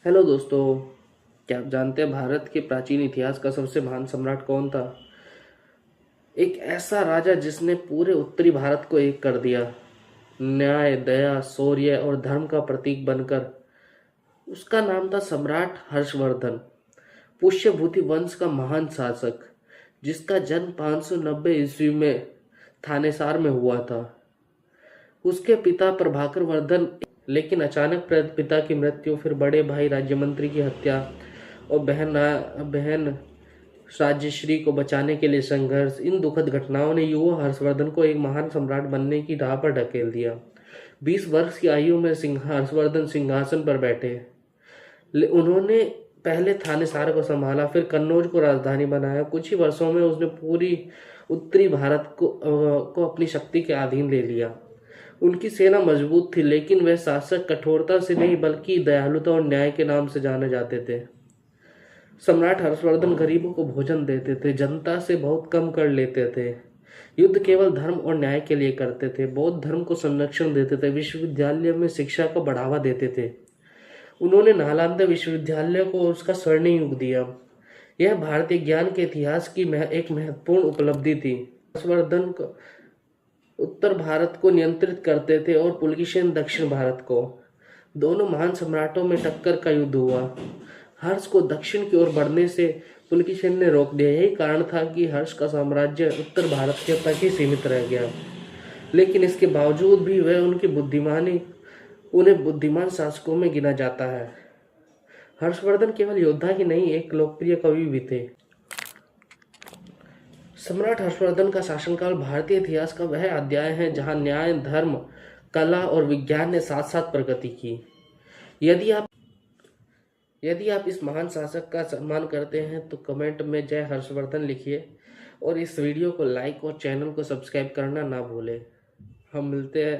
Hello दोस्तों। क्या आप जानते हैं भारत के प्राचीन इतिहास का सबसे महान सम्राट कौन था? एक ऐसा राजा जिसने पूरे उत्तरी भारत को एक कर दिया, न्याय, दया, शौर्य और धर्म का प्रतीक बनकर। उसका नाम था सम्राट हर्षवर्धन, पुष्यभूति वंश का महान शासक, जिसका जन्म 590 ईस्वी में थानेसार में हुआ था। उसके पिता प्रभाकर वर्धन, लेकिन अचानक पिता की मृत्यु, फिर बड़े भाई राज्यमंत्री की हत्या और बहन राजश्री को बचाने के लिए संघर्ष, इन दुखद घटनाओं ने युवा हर्षवर्धन को एक महान सम्राट बनने की राह पर ढकेल दिया। 20 वर्ष की आयु में हर्षवर्धन सिंहासन पर बैठे। उन्होंने पहले थानेसार को संभाला, फिर कन्नौज को राजधानी बनाया। कुछ ही वर्षों में उसने पूरी उत्तरी भारत को अपनी शक्ति के अधीन ले लिया। उनकी सेना मजबूत थी, लेकिन वह शासक कठोरता से नहीं बल्कि दयालुता और न्याय के नाम से जाने जाते थे। सम्राट हर्षवर्धन गरीबों को भोजन देते थे, जनता से बहुत कम कर लेते थे, युद्ध केवल धर्म और न्याय के लिए करते थे, बौद्ध धर्म को संरक्षण देते थे, विश्वविद्यालय में शिक्षा को बढ़ावा देते थे। उन्होंने नालंदा विश्वविद्यालय को उसका स्वर्ण युग दिया। यह भारतीय ज्ञान के इतिहास की एक महत्वपूर्ण उपलब्धि थी। हर्षवर्धन को उत्तर भारत को नियंत्रित करते थे और पुलकेशिन दक्षिण भारत को। दोनों महान सम्राटों में टक्कर का युद्ध हुआ। हर्ष को दक्षिण की ओर बढ़ने से पुलकेशिन ने रोक दिया। यही कारण था कि हर्ष का साम्राज्य उत्तर भारत के तक ही सीमित रह गया। लेकिन इसके बावजूद भी वह उन्हें बुद्धिमान शासकों में गिना जाता है। हर्षवर्धन केवल योद्धा ही नहीं, एक लोकप्रिय कवि भी थे। सम्राट हर्षवर्धन का शासनकाल भारतीय इतिहास का वह अध्याय है जहां न्याय, धर्म, कला और विज्ञान ने साथ साथ प्रगति की। यदि आप यदि आप इस महान शासक का सम्मान करते हैं तो कमेंट में जय हर्षवर्धन लिखिए और इस वीडियो को लाइक और चैनल को सब्सक्राइब करना ना भूलें। हम मिलते हैं